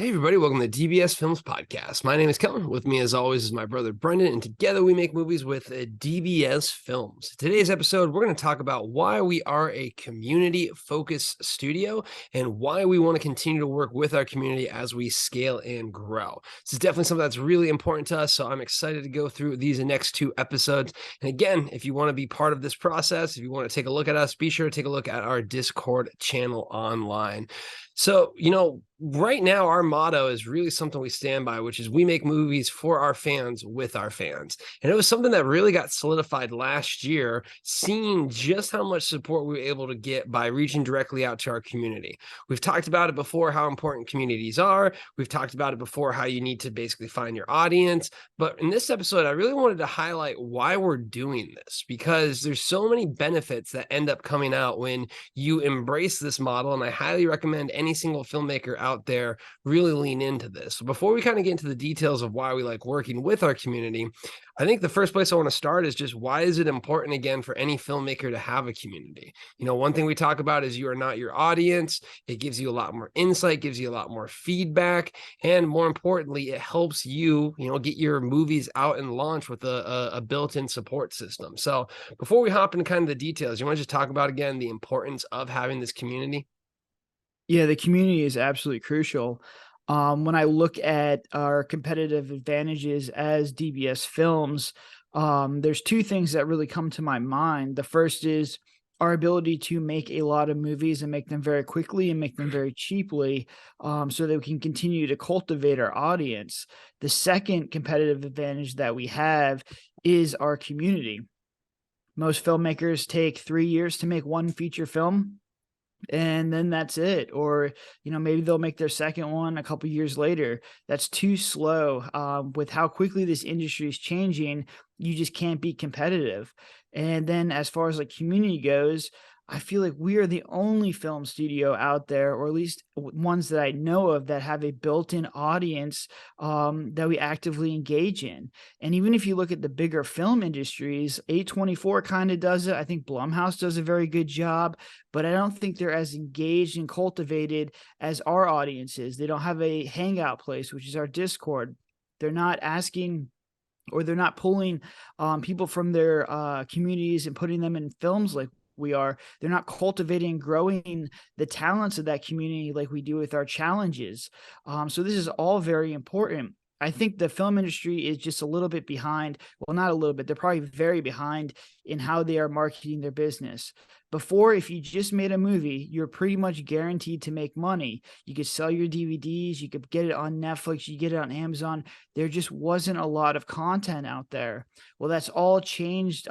Hey everybody, welcome to DBS Films Podcast. My name is Kellen. With me as always is my brother Brendan, and together we make movies with DBS Films. Today's episode, we're going to talk about why we are a community-focused studio and why we want to continue to work with our community as we scale and grow. This is definitely something that's really important to us, so I'm excited to go through these next two episodes. And again, if you want to be part of this process, if you want to take a look at us, be sure to take a look at our Discord channel online. So, right now our motto is really something we stand by, which is we make movies for our fans with our fans. And it was something that really got solidified last year, seeing just how much support we were able to get by reaching directly out to our community. We've talked about it before, how important communities are. We've talked about it before, how you need to basically find your audience. But in this episode, I really wanted to highlight why we're doing this, because there's so many benefits that end up coming out when you embrace this model. And I highly recommend any single filmmaker out there really lean into this. So before we kind of get into the details of why we like working with our community, I think the first place I want to start is just why is it important again for any filmmaker to have a community? One thing we talk about is you are not your audience. It gives you a lot more insight, gives you a lot more feedback, and more importantly, it helps you, get your movies out and launch with a built-in support system. So before we hop into kind of the details, you want to just talk about again the importance of having this community? Yeah, the community is absolutely crucial. When I look at our competitive advantages as DBS Films, there's two things that really come to my mind. The first is our ability to make a lot of movies and make them very quickly and make them very cheaply, so that we can continue to cultivate our audience. The second competitive advantage that we have is our community. Most filmmakers take 3 years to make one feature film, and then that's it. Or maybe they'll make their second one a couple years later. That's too slow. With how quickly this industry is changing, you just can't be competitive. And then as far as like community goes, I feel like we are the only film studio out there, or at least ones that I know of, that have a built-in audience that we actively engage in. And even if you look at the bigger film industries, A24 kind of does it. I think Blumhouse does a very good job, but I don't think they're as engaged and cultivated as our audience is. They don't have a hangout place, which is our Discord. They're not asking, or they're not pulling people from their communities and putting them in films like we are. They're not cultivating and growing the talents of that community like we do with our challenges. So this is all very important. I think the film industry is just a little bit behind. Well, not a little bit. They're probably very behind in how they are marketing their business. Before, if you just made a movie, you're pretty much guaranteed to make money. You could sell your DVDs, you could get it on Netflix, you get it on Amazon. There just wasn't a lot of content out there. Well, that's all changed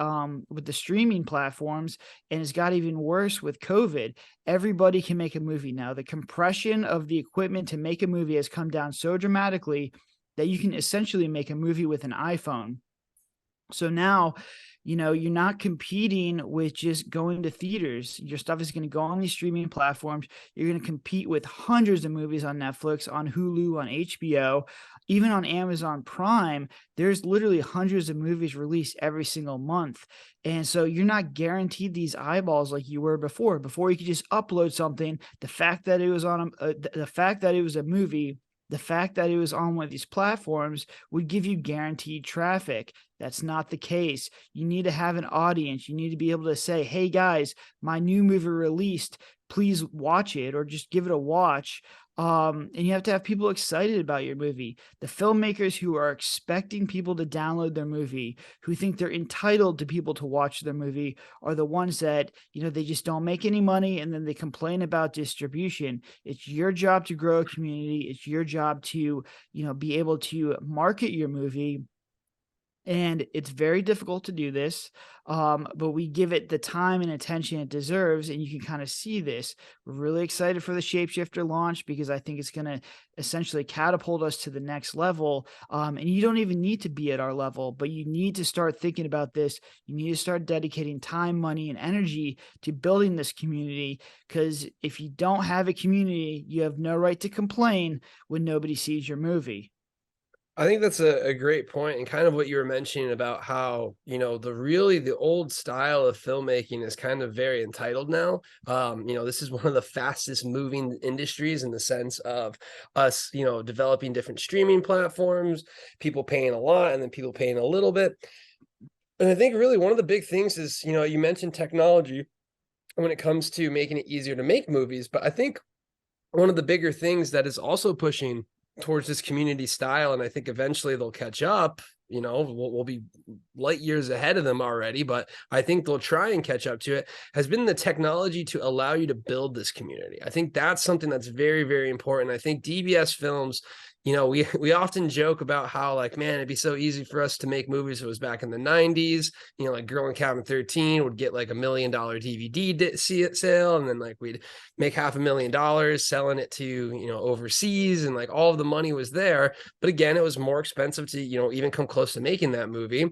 with the streaming platforms, and it's got even worse with COVID. Everybody can make a movie now. The compression of the equipment to make a movie has come down so dramatically that you can essentially make a movie with an iPhone. So now, you're not competing with just going to theaters. Your stuff is going to go on these streaming platforms. You're going to compete with hundreds of movies on Netflix, on Hulu, on HBO, even on Amazon Prime. There's literally hundreds of movies released every single month. And so you're not guaranteed these eyeballs like you were before. Before, you could just upload something. The fact that it was on the fact that it was a movie, the fact that it was on one of these platforms would give you guaranteed traffic. That's not the case. You need to have an audience. You need to be able to say, hey guys, my new movie released, please watch it, or just give it a watch. And you have to have people excited about your movie. The filmmakers who are expecting people to download their movie, who think they're entitled to people to watch their movie, are the ones that, they just don't make any money, and then they complain about distribution. It's your job to grow a community. It's your job to, be able to market your movie. And it's very difficult to do this, but we give it the time and attention it deserves, and you can kind of see this. We're really excited for the Shapeshifter launch because I think it's going to essentially catapult us to the next level. And you don't even need to be at our level, but you need to start thinking about this. You need to start dedicating time, money, and energy to building this community, because if you don't have a community, you have no right to complain when nobody sees your movie. I think that's a great point, and kind of what you were mentioning about how, the old style of filmmaking is kind of very entitled now. This is one of the fastest moving industries in the sense of us, developing different streaming platforms, people paying a lot and then people paying a little bit. And I think really one of the big things is, you mentioned technology when it comes to making it easier to make movies, but I think one of the bigger things that is also pushing towards this community style, and I think eventually they'll catch up. We'll be light years ahead of them already, but I think they'll try and catch up to it, has been the technology to allow you to build this community. I think that's something that's very, very important. I think DBS Films, we often joke about how, like, man, it'd be so easy for us to make movies. It was back in the 90s, like Girl in Cabin 13 would get like $1 million DVD sale, and then like we'd make $500,000 selling it to, overseas, and like all of the money was there. But again, it was more expensive to, even come close to making that movie.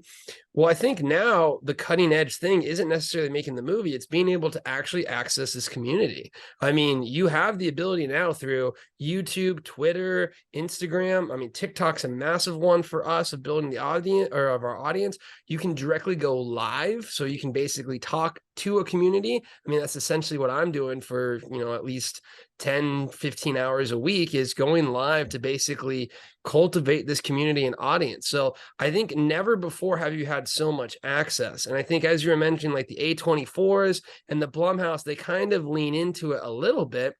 Well, I think now the cutting edge thing isn't necessarily making the movie, it's being able to actually access this community. I mean, you have the ability now through YouTube, Twitter, Instagram. I mean, TikTok's a massive one for us of building the audience, or of our audience. You can directly go live, so you can basically talk to a community. I mean, that's essentially what I'm doing for, at least 10, 15 hours a week, is going live to basically cultivate this community and audience. So I think never before have you had so much access. And I think, as you were mentioning, like the A24s and the Blumhouse, they kind of lean into it a little bit.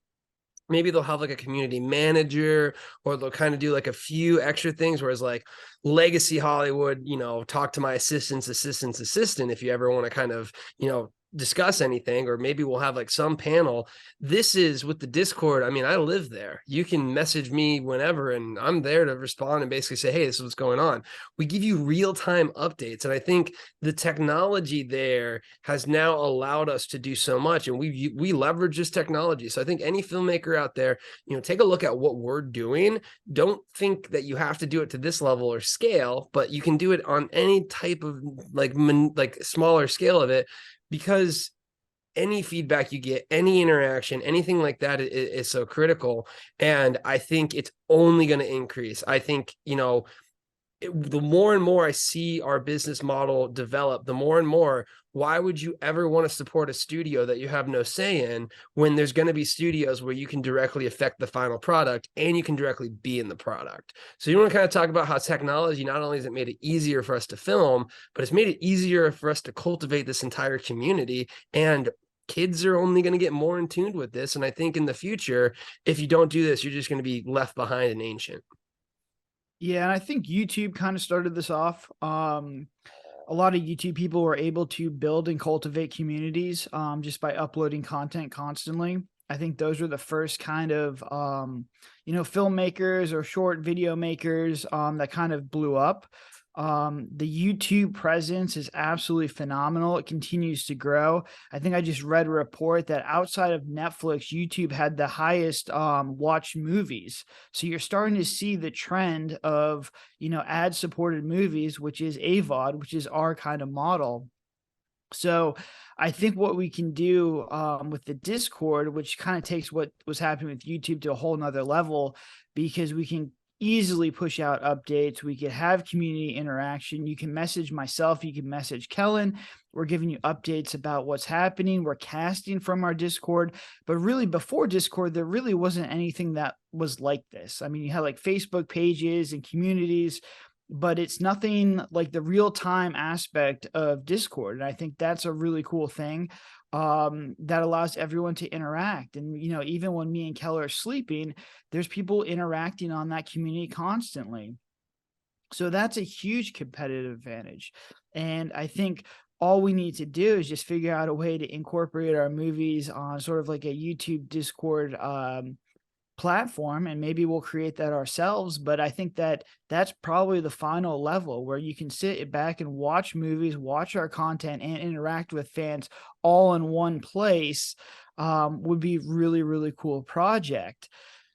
Maybe they'll have like a community manager, or they'll kind of do like a few extra things. Whereas like Legacy Hollywood, talk to my assistant, if you ever want to kind of, discuss anything, or maybe we'll have like some panel. This is with the Discord. I mean, I live there. You can message me whenever, and I'm there to respond and basically say, hey, this is what's going on. We give you real-time updates. And I think the technology there has now allowed us to do so much, and we leverage this technology. So I think any filmmaker out there, take a look at what we're doing. Don't think that you have to do it to this level or scale, but you can do it on any type of like smaller scale of it, because any feedback you get, any interaction, anything like that is so critical. And I think it's only going to increase. I think, the more and more I see our business model develop, the more and more, why would you ever want to support a studio that you have no say in, when there's going to be studios where you can directly affect the final product and you can directly be in the product? So you want to kind of talk about how technology not only has it made it easier for us to film, but it's made it easier for us to cultivate this entire community. And kids are only going to get more in tune with this. And I think in the future, if you don't do this, you're just going to be left behind and ancient. Yeah, and I think YouTube kind of started this off. A lot of YouTube people were able to build and cultivate communities just by uploading content constantly. I think those were the first kind of, filmmakers or short video makers that kind of blew up. The YouTube presence is absolutely phenomenal. It continues to grow. I think I just read a report that outside of Netflix, YouTube had the highest watched movies. So you're starting to see the trend of, ad supported movies, which is AVOD, which is our kind of model. So I think what we can do with the Discord, which kind of takes what was happening with YouTube to a whole nother level, because we can easily push out updates. We could have community interaction. You can message myself. You can message Kellen. We're giving you updates about what's happening. We're casting from our Discord. But really, before Discord, there really wasn't anything that was like this. I mean, you had like Facebook pages and communities, but it's nothing like the real-time aspect of Discord. And I think that's a really cool thing that allows everyone to interact. And, even when me and Keller are sleeping, there's people interacting on that community constantly. So that's a huge competitive advantage. And I think all we need to do is just figure out a way to incorporate our movies on sort of like a YouTube Discord platform, and maybe we'll create that ourselves. But I think that that's probably the final level where you can sit back and watch movies, watch our content, and interact with fans all in one place. Would be really, really cool project.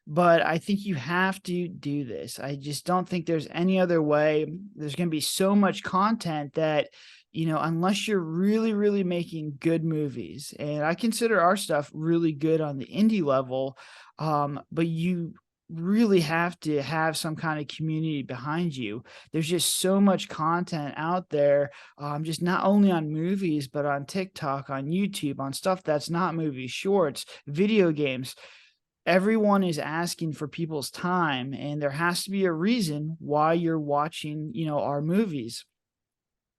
But I think you have to do this. I just don't think there's any other way. There's going to be so much content that, unless you're really, really making good movies, and I consider our stuff really good on the indie level, but you really have to have some kind of community behind you. There's just so much content out there, just not only on movies, but on TikTok, on YouTube, on stuff that's not movies, shorts, video games. Everyone is asking for people's time, and there has to be a reason why you're watching, our movies.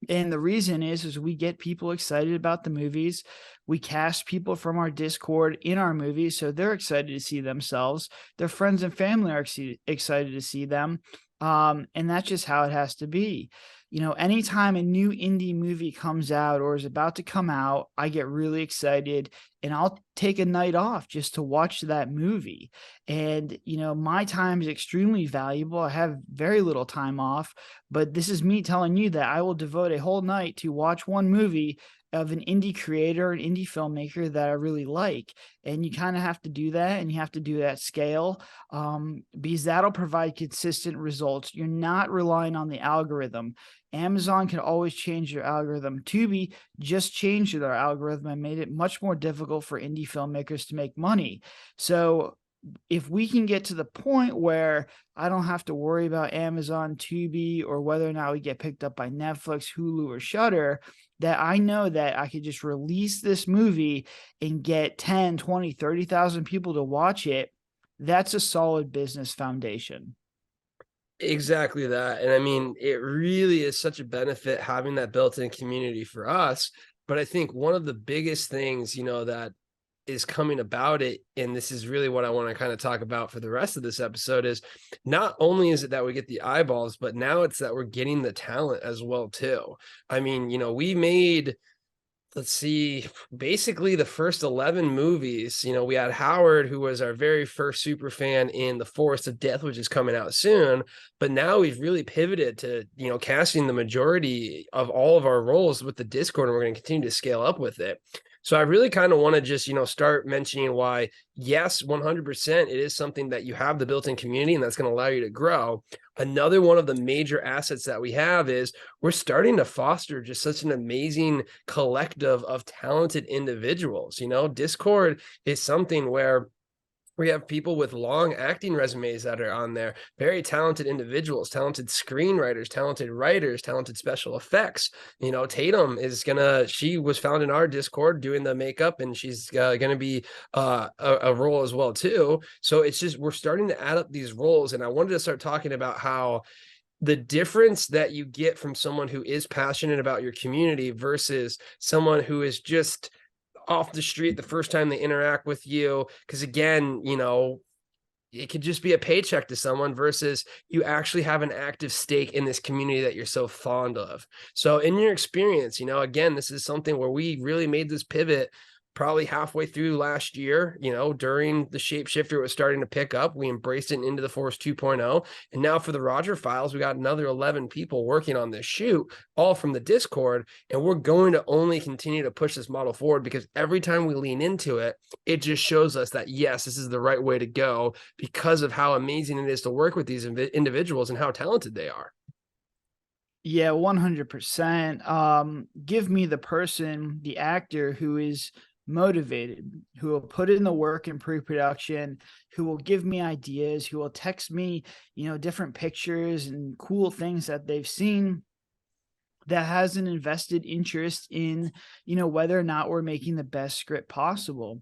And the reason is we get people excited about the movies. We cast people from our Discord in our movies, so they're excited to see themselves. Their friends and family are excited to see them. And that's just how it has to be. Anytime a new indie movie comes out or is about to come out, I get really excited and I'll take a night off just to watch that movie. And, my time is extremely valuable. I have very little time off, but this is me telling you that I will devote a whole night to watch one movie of an indie creator, an indie filmmaker that I really like. And you kind of have to do that, and you have to do that scale, because that'll provide consistent results. You're not relying on the algorithm. Amazon can always change their algorithm. Tubi just changed their algorithm and made it much more difficult for indie filmmakers to make money. So if we can get to the point where I don't have to worry about Amazon, Tubi, or whether or not we get picked up by Netflix, Hulu, or Shudder, that I know that I could just release this movie and get 10, 20, 30,000 people to watch it, that's a solid business foundation. Exactly that. And I mean, it really is such a benefit having that built-in community for us. But I think one of the biggest things, that is coming about it, and this is really what I want to kind of talk about for the rest of this episode, is not only is it that we get the eyeballs, but now it's that we're getting the talent as well too. I mean, we made, let's see, basically the first 11 movies. We had Howard, who was our very first super fan in The Forest of Death, which is coming out soon. But now we've really pivoted to, casting the majority of all of our roles with the Discord, and we're going to continue to scale up with it. So I really kind of want to just, start mentioning why, yes, 100%, it is something that you have the built-in community, and that's going to allow you to grow. Another one of the major assets that we have is we're starting to foster just such an amazing collective of talented individuals. Discord is something where we have people with long acting resumes that are on there, very talented individuals, talented screenwriters, talented writers, talented special effects. Tatum she was found in our Discord doing the makeup, and she's going to be a role as well too. So it's just, we're starting to add up these roles. And I wanted to start talking about how the difference that you get from someone who is passionate about your community versus someone who is just off the street the first time they interact with you. Because again, it could just be a paycheck to someone versus you actually have an active stake in this community that you're so fond of. So in your experience, again, this is something where we really made this pivot probably halfway through last year, during the Shapeshifter was starting to pick up. We embraced it into the Force 2.0. And now for the Roger Files, we got another 11 people working on this shoot, all from the Discord. And we're going to only continue to push this model forward, because every time we lean into it, it just shows us that, yes, this is the right way to go because of how amazing it is to work with these individuals and how talented they are. Yeah, 100%. Give me the person, the actor who is motivated, who will put in the work in pre-production, who will give me ideas, who will text me, different pictures and cool things that they've seen, that has an invested interest in, whether or not we're making the best script possible.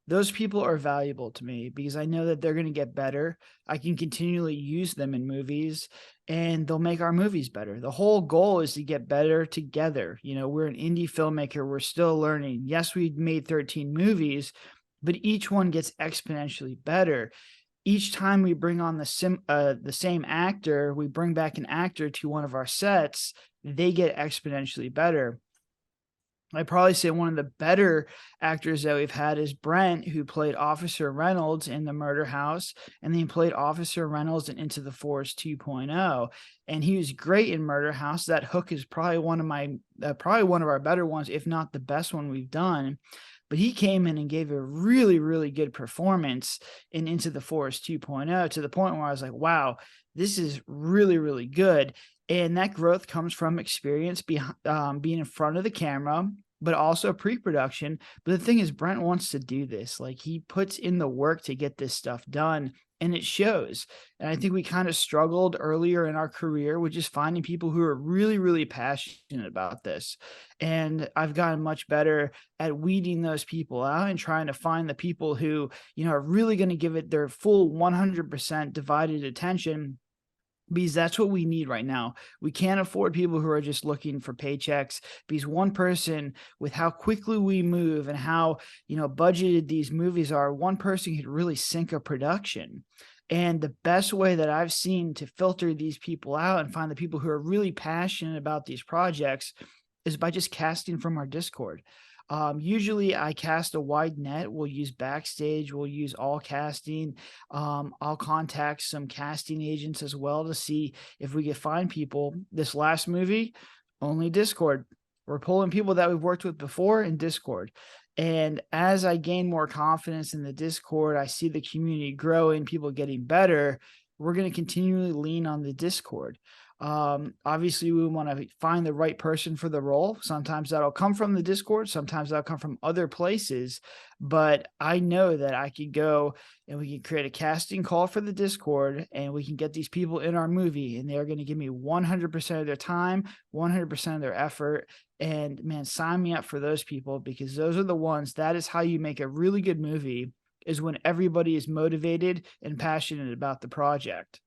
Those people are valuable to me because I know that they're going to get better. I can continually use them in movies, and they'll make our movies better. The whole goal is to get better together. We're an indie filmmaker. We're still learning. Yes, we made 13 movies, but each one gets exponentially better. Each time we bring on the same actor, we bring back an actor to one of our sets, they get exponentially better. I'd probably say one of the better actors that we've had is Brent, who played Officer Reynolds in The Murder House, and then he played Officer Reynolds in Into the Forest 2.0. And he was great in Murder House. That hook is probably one of our better ones, if not the best one we've done. But he came in and gave a really, really good performance in Into the Forest 2.0, to the point where I was like, wow, this is really, really good. And that growth comes from experience being in front of the camera, but also pre-production. But the thing is, Brent wants to do this. Like, he puts in the work to get this stuff done, and it shows. And I think we kind of struggled earlier in our career with just finding people who are really, really passionate about this. And I've gotten much better at weeding those people out and trying to find the people who, are really going to give it their full 100% divided attention, because that's what we need right now. We can't afford people who are just looking for paychecks, because one person, with how quickly we move and how, budgeted these movies are, one person could really sink a production. And the best way that I've seen to filter these people out and find the people who are really passionate about these projects is by just casting from our Discord. Usually I cast a wide net. We'll use Backstage. We'll use all casting. I'll contact some casting agents as well to see if we can find people. This last movie, only Discord. We're pulling people that we've worked with before in Discord. And as I gain more confidence in the Discord, I see the community growing, people getting better. We're going to continually lean on the Discord. Obviously we want to find the right person for the role. Sometimes that'll come from the Discord, sometimes that'll come from other places, but I know that I could go and we can create a casting call for the Discord, and we can get these people in our movie, and they're going to give me 100% of their time, 100% of their effort. And man, sign me up for those people, because those are the ones, that is how you make a really good movie, is when everybody is motivated and passionate about the project.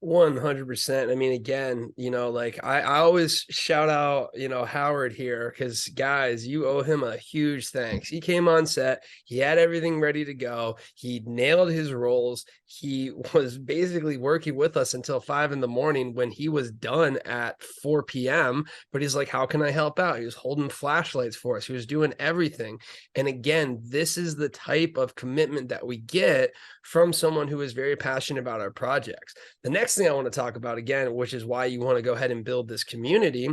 100%. I mean, again, like I always shout out, Howard here, because guys, you owe him a huge thanks. He came on set, he had everything ready to go, he nailed his roles. He was basically working with us until 5 a.m. when he was done at 4 p.m. But he's like, how can I help out? He was holding flashlights for us, he was doing everything. And again, this is the type of commitment that we get from someone who is very passionate about our projects. The next thing I want to talk about, again, which is why you want to go ahead and build this community,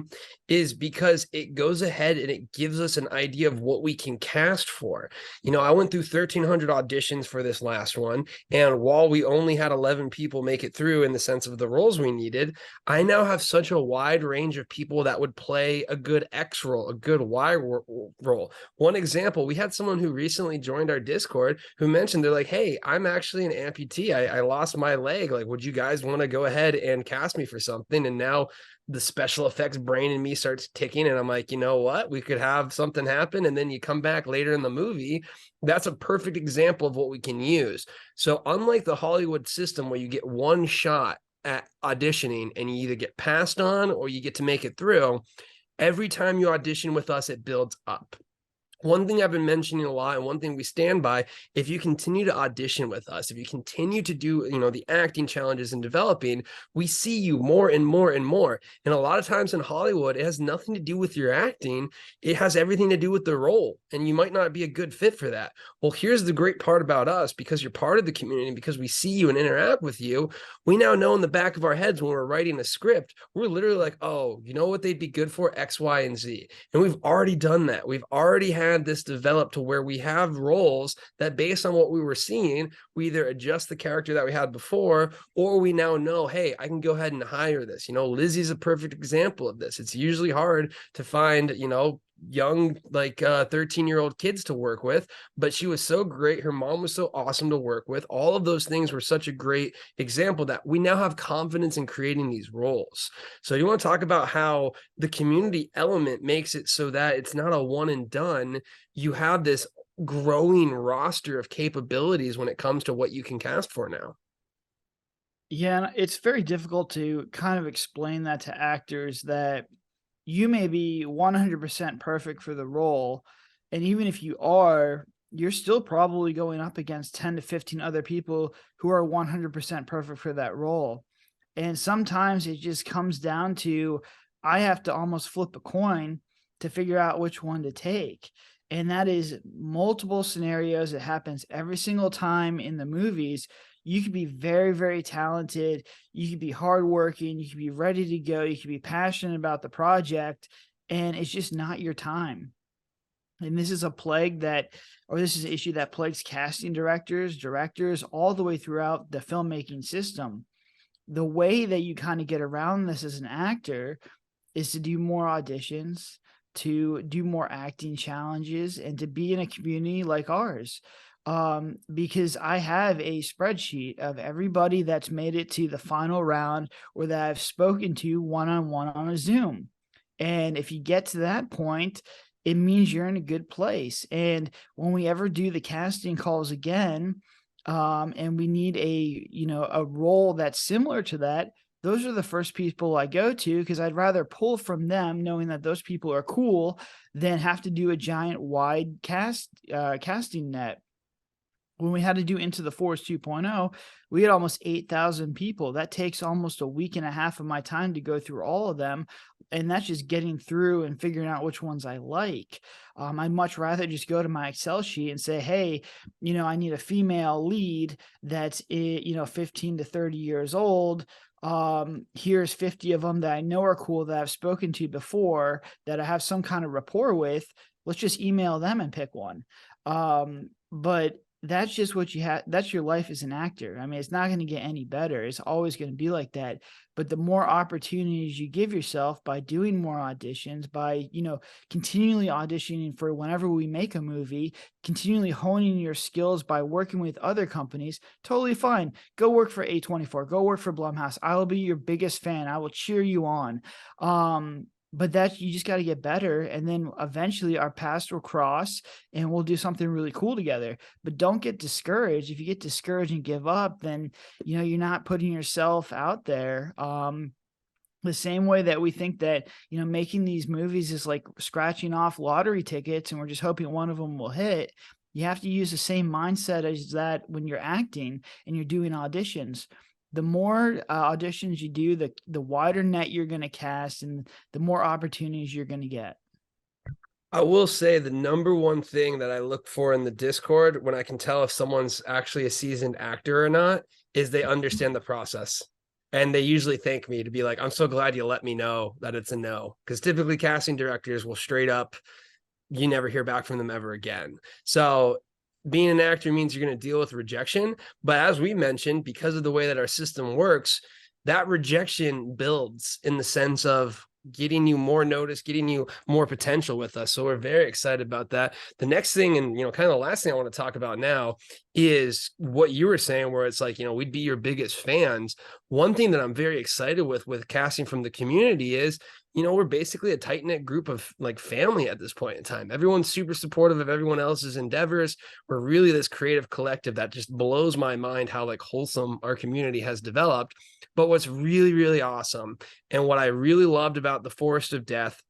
is because it goes ahead and it gives us an idea of what we can cast for. I went through 1,300 auditions for this last one, and while we only had 11 people make it through in the sense of the roles we needed, I now have such a wide range of people that would play a good X role, a good Y role. One example, we had someone who recently joined our Discord who mentioned, they're like, hey, I'm actually an amputee. I lost my leg. Like, would you guys want to go ahead and cast me for something? And now the special effects brain in me starts ticking, and I'm like, you know what? We could have something happen. And then you come back later in the movie. That's a perfect example of what we can use. So unlike the Hollywood system where you get one shot at auditioning and you either get passed on or you get to make it through, every time you audition with us, it builds up. One thing I've been mentioning a lot, and one thing we stand by, if you continue to audition with us, if you continue to do, the acting challenges and developing, we see you more and more and more. And a lot of times in Hollywood, it has nothing to do with your acting. It has everything to do with the role. And you might not be a good fit for that. Well, here's the great part about us, because you're part of the community, because we see you and interact with you, we now know in the back of our heads when we're writing a script, we're literally like, oh, you know what they'd be good for? X, Y, and Z. And we've already done that. We've already had this developed to where we have roles that, based on what we were seeing, we either adjust the character that we had before, or we now know, hey, I can go ahead and hire this. Lizzie's a perfect example of this. It's usually hard to find, young, like 13-year-old kids to work with, but she was so great. Her mom was so awesome to work with. All of those things were such a great example that we now have confidence in creating these roles. So you want to talk about how the community element makes it so that it's not a one and done. You have this growing roster of capabilities when it comes to what you can cast for now. Yeah, it's very difficult to kind of explain that to actors, that you may be 100% perfect for the role. And even if you are, you're still probably going up against 10 to 15 other people who are 100% perfect for that role. And sometimes it just comes down to, I have to almost flip a coin to figure out which one to take. And that is multiple scenarios. It happens every single time in the movies. You could be very, very talented. You could be hardworking. You could be ready to go. You could be passionate about the project, and it's just not your time. And this is a plague that, or this is an issue that plagues casting directors all the way throughout the filmmaking system. The way that you kind of get around this as an actor is to do more auditions, to do more acting challenges and to be in a community like ours. Because I have a spreadsheet of everybody that's made it to the final round or that I've spoken to one-on-one on a Zoom. And if you get to that point, it means you're in a good place. And when we ever do the casting calls again, and we need a role that's similar to that, those are the first people I go to, because I'd rather pull from them knowing that those people are cool than have to do a giant wide casting net. When we had to do Into the Forest 2.0, we had almost 8,000 people. That takes almost a week and a half of my time to go through all of them. And that's just getting through and figuring out which ones I like. I'd much rather just go to my Excel sheet and say, hey, I need a female lead that's, 15 to 30 years old. Here's 50 of them that I know are cool, that I've spoken to before, that I have some kind of rapport with. Let's just email them and pick one. But that's just what you have. That's your life as an actor. I mean, it's not going to get any better. It's always going to be like that. But the more opportunities you give yourself by doing more auditions, by, continually auditioning for whenever we make a movie, continually honing your skills by working with other companies, totally fine. Go work for A24, go work for Blumhouse. I will be your biggest fan. I will cheer you on. But you just got to get better. And then eventually our paths will cross and we'll do something really cool together. But don't get discouraged. If you get discouraged and give up, then, you're not putting yourself out there. The same way that we think that, making these movies is like scratching off lottery tickets and we're just hoping one of them will hit. You have to use the same mindset as that when you're acting and you're doing auditions. The more auditions you do, the wider net you're going to cast and the more opportunities you're going to get. I will say the number one thing that I look for in the Discord when I can tell if someone's actually a seasoned actor or not is they understand the process. And they usually thank me to be like, I'm so glad you let me know that it's a no. Because typically casting directors will straight up, you never hear back from them ever again. So being an actor means you're going to deal with rejection. But as we mentioned, because of the way that our system works, that rejection builds in the sense of getting you more notice, getting you more potential with us. So we're very excited about that. The next thing, and kind of the last thing I want to talk about now is what you were saying, where it's like, we'd be your biggest fans. One thing that I'm very excited with casting from the community is, we're basically a tight-knit group of like family at this point in time. Everyone's super supportive of everyone else's endeavors. We're really this creative collective that just blows my mind how like wholesome our community has developed. But what's really, really awesome, and what I really loved about The Forest of Death,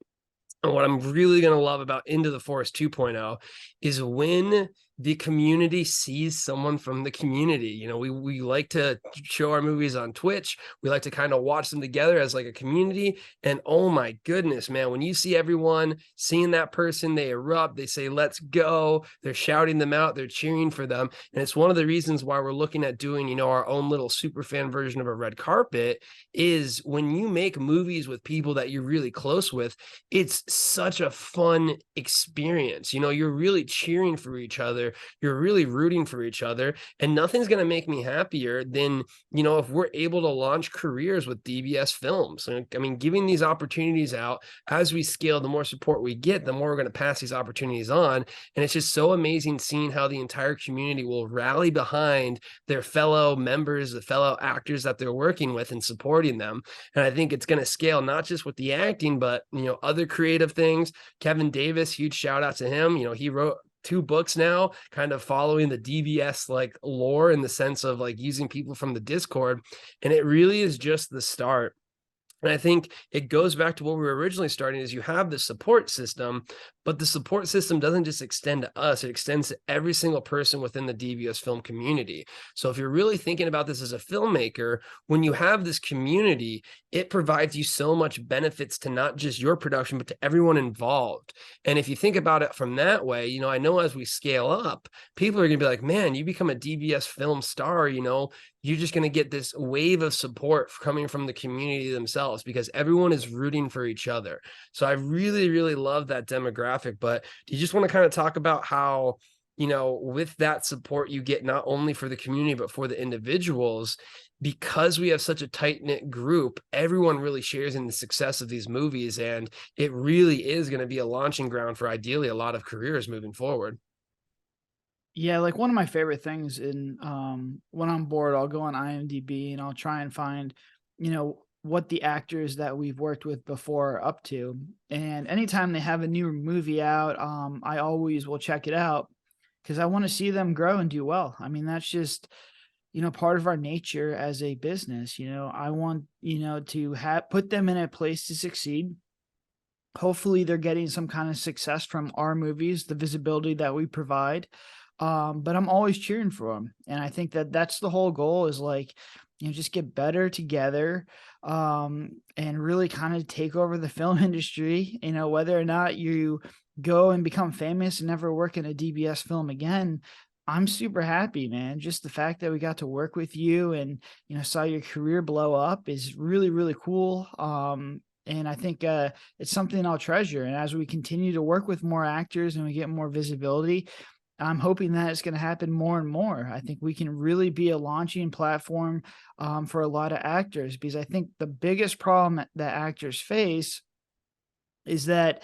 and what I'm really going to love about Into the Forest 2.0 is when the community sees someone from the community. We like to show our movies on Twitch. We like to kind of watch them together as like a community. And oh my goodness, man, when you see everyone seeing that person, they erupt, they say, let's go. They're shouting them out. They're cheering for them. And it's one of the reasons why we're looking at doing, our own little super fan version of a red carpet is when you make movies with people that you're really close with, it's such a fun experience. You're really cheering for each other. You're really rooting for each other, and nothing's going to make me happier than, if we're able to launch careers with DBS Films. I mean, giving these opportunities out as we scale, the more support we get, the more we're going to pass these opportunities on. And it's just so amazing seeing how the entire community will rally behind their fellow members, the fellow actors that they're working with and supporting them. And I think it's going to scale not just with the acting, but, other creative things. Kevin Davis, huge shout out to him. He wrote 2 books now, kind of following the DBS like lore in the sense of like using people from the Discord. And it really is just the start. And I think it goes back to what we were originally starting is you have the support system, but the support system doesn't just extend to us. It extends to every single person within the DBS film community. So if you're really thinking about this as a filmmaker, when you have this community, it provides you so much benefits to not just your production, but to everyone involved. And if you think about it from that way, I know as we scale up, people are going to be like, man, you become a DBS film star, you're just going to get this wave of support coming from the community themselves because everyone is rooting for each other. So I really, really love that demographic. But do you just want to kind of talk about how, with that support you get not only for the community, but for the individuals, because we have such a tight knit group, everyone really shares in the success of these movies. And it really is going to be a launching ground for ideally a lot of careers moving forward. Yeah, like one of my favorite things in when I'm bored, I'll go on IMDb and I'll try and find, what the actors that we've worked with before are up to. And anytime they have a new movie out, I always will check it out because I want to see them grow and do well. I mean, that's just, part of our nature as a business. I want, to have put them in a place to succeed. Hopefully they're getting some kind of success from our movies, the visibility that we provide. But I'm always cheering for them. And I think that that's the whole goal is like, just get better together, and really kind of take over the film industry, whether or not you go and become famous and never work in a DBS film again. I'm super happy, man. Just the fact that we got to work with you and, saw your career blow up is really, really cool. And I think it's something I'll treasure. And as we continue to work with more actors and we get more visibility, I'm hoping that it's going to happen more and more. I think we can really be a launching platform for a lot of actors, because I think the biggest problem that actors face is that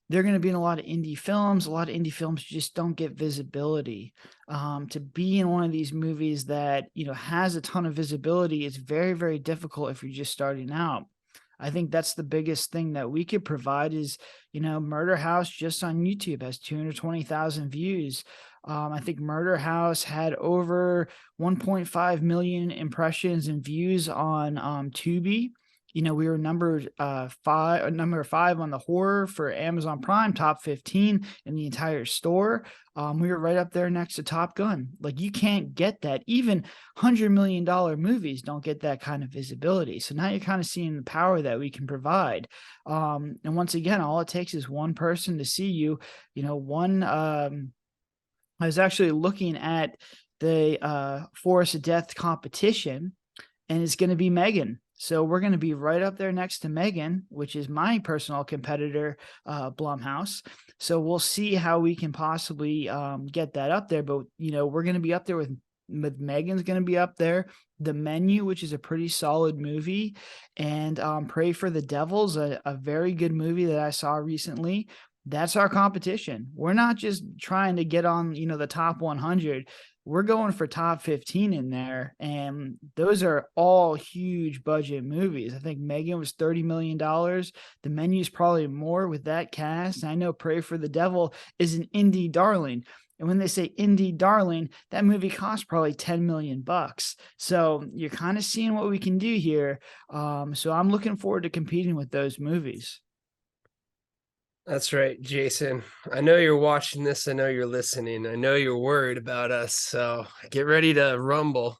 they're going to be in a lot of indie films. A lot of indie films just don't get visibility. To be in one of these movies that, has a ton of visibility is very, very difficult if you're just starting out. I think that's the biggest thing that we could provide is, Murder House just on YouTube has 220,000 views. I think Murder House had over 1.5 million impressions and views on Tubi. We were number five on the horror for Amazon Prime, top 15 in the entire store. We were right up there next to Top Gun. Like, you can't get that. Even $100 million movies don't get that kind of visibility. So now you're kind of seeing the power that we can provide. And once again, all it takes is one person to see you. I was actually looking at the Forest of Death competition, and it's going to be Megan. So we're going to be right up there next to Megan, which is my personal competitor, Blumhouse. So we'll see how we can possibly get that up there. But, we're going to be up there with Megan's going to be up there. The Menu, which is a pretty solid movie, and Pray for the Devils, a very good movie that I saw recently. That's our competition. We're not just trying to get on, the top 100. We're going for top 15 in there. And those are all huge budget movies. I think Megan was $30 million. The Menu is probably more with that cast. I know Pray for the Devil is an indie darling. And when they say indie darling, that movie costs probably $10 million. So you're kind of seeing what we can do here. So I'm looking forward to competing with those movies. That's right, Jason. I know you're watching this. I know you're listening. I know you're worried about us. So get ready to rumble.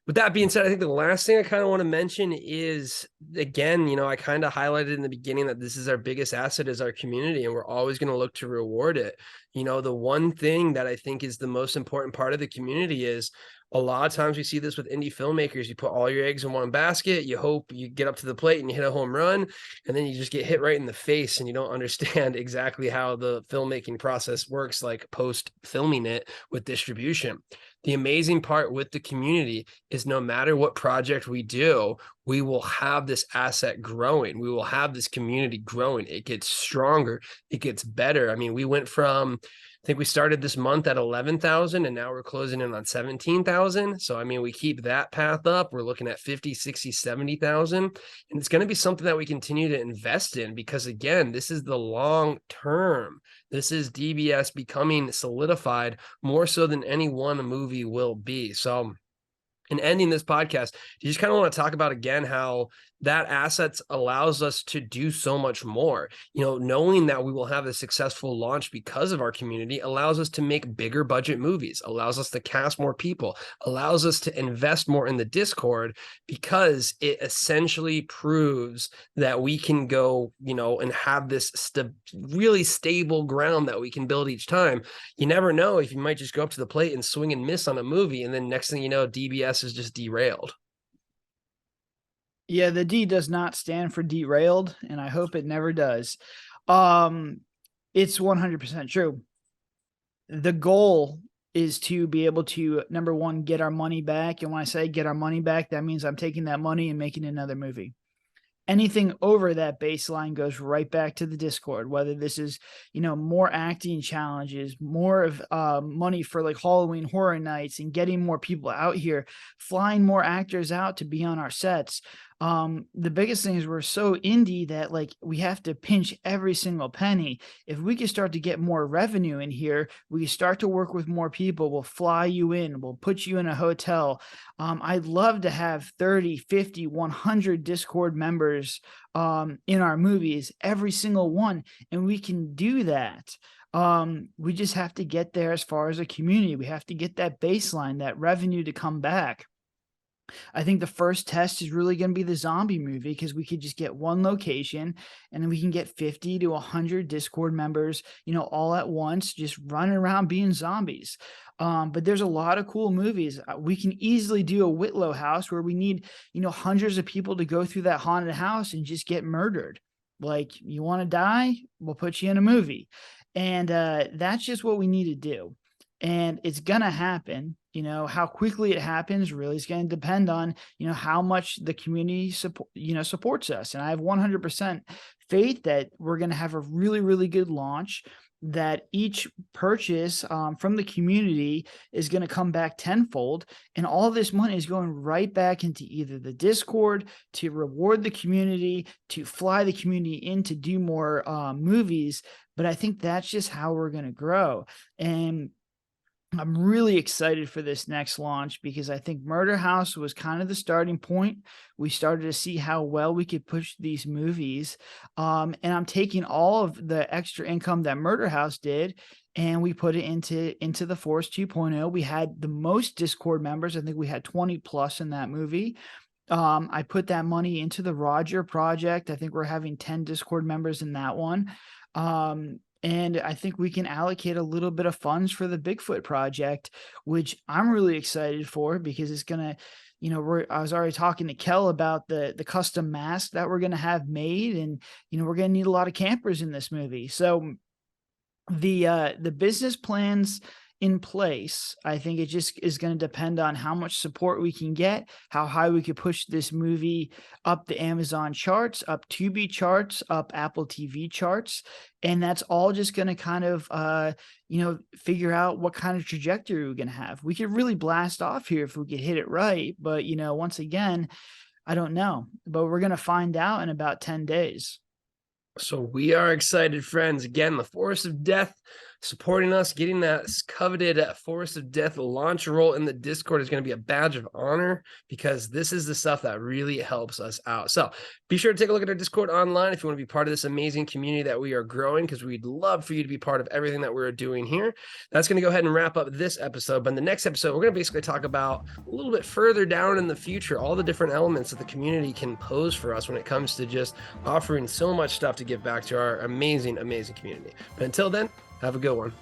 With that being said, I think the last thing I kind of want to mention is, again, I kind of highlighted in the beginning that this is our biggest asset is our community, and we're always going to look to reward it. The one thing that I think is the most important part of the community is a lot of times we see this with indie filmmakers. You put all your eggs in one basket, you hope you get up to the plate and you hit a home run, and then you just get hit right in the face and you don't understand exactly how the filmmaking process works, like post filming it with distribution. The amazing part with the community is no matter what project we do, we will have this asset growing. We will have this community growing. It gets stronger. It gets better. I mean, we went from, I think we started this month at 11,000 and now we're closing in on 17,000. So, I mean, we keep that path up. We're looking at 50, 60, 70,000. And it's going to be something that we continue to invest in because, again, this is the long term. This is DBS becoming solidified more so than any one movie will be. So, in ending this podcast, you just kind of want to talk about again how that assets allows us to do so much more. Knowing that we will have a successful launch because of our community allows us to make bigger budget movies, allows us to cast more people, allows us to invest more in the Discord, because it essentially proves that we can go, and have this really stable ground that we can build each time. You never know if you might just go up to the plate and swing and miss on a movie, and then next thing you know, DBS is just derailed. Yeah, the D does not stand for derailed, and I hope it never does. It's 100% true. the goal is to be able to, number one, get our money back. And when I say get our money back, that means I'm taking that money and making another movie. Anything over that baseline goes right back to the Discord, whether this is, more acting challenges, more of money for like Halloween Horror Nights and getting more people out here, flying more actors out to be on our sets. The biggest thing is we're so indie that like we have to pinch every single penny. If we can start to get more revenue in here, we start to work with more people. We'll fly you in, we'll put you in a hotel. I'd love to have 30, 50, 100 Discord members in our movies, every single one. And we can do that. We just have to get there as far as a community. We have to get that baseline, that revenue to come back. I think the first test is really going to be the zombie movie, because we could just get one location and then we can get 50 to 100 Discord members, all at once, just running around being zombies. But there's a lot of cool movies. We can easily do a Whitlow house where we need, hundreds of people to go through that haunted house and just get murdered. Like, you want to die? We'll put you in a movie. And that's just what we need to do. And it's going to happen. How quickly it happens really is going to depend on, how much the community supports us. And I have 100% faith that we're going to have a really, really good launch, that each purchase from the community is going to come back tenfold. And all this money is going right back into either the Discord to reward the community, to fly the community in to do more movies. But I think that's just how we're going to grow. And I'm really excited for this next launch, because I think Murder House was kind of the starting point. We started to see how well we could push these movies. And I'm taking all of the extra income that Murder House did, and we put it into the Force 2.0. We had the most Discord members. I think we had 20 plus in that movie. I put that money into the Roger project. I think we're having 10 Discord members in that one. And I think we can allocate a little bit of funds for the Bigfoot project, which I'm really excited for, because it's going to, I was already talking to Kel about the custom mask that we're going to have made. And, we're going to need a lot of campers in this movie. So the business plans in place, I think it just is going to depend on how much support we can get, how high we could push this movie up the Amazon charts, up Tubi charts, up Apple TV charts. And that's all just going to kind of, figure out what kind of trajectory we're going to have. We could really blast off here if we could hit it right. But, once again, I don't know. But we're going to find out in about 10 days. So we are excited, friends. Again, the Forest of Death supporting us, getting that coveted Forest of Death launch roll in the Discord is going to be a badge of honor, because this is the stuff that really helps us out. So be sure to take a look at our Discord online if you want to be part of this amazing community that we are growing, because we'd love for you to be part of everything that we're doing here. That's going to go ahead and wrap up this episode. But in the next episode, we're going to basically talk about a little bit further down in the future, all the different elements that the community can pose for us when it comes to just offering so much stuff to give back to our amazing, amazing community. But until then, have a good one.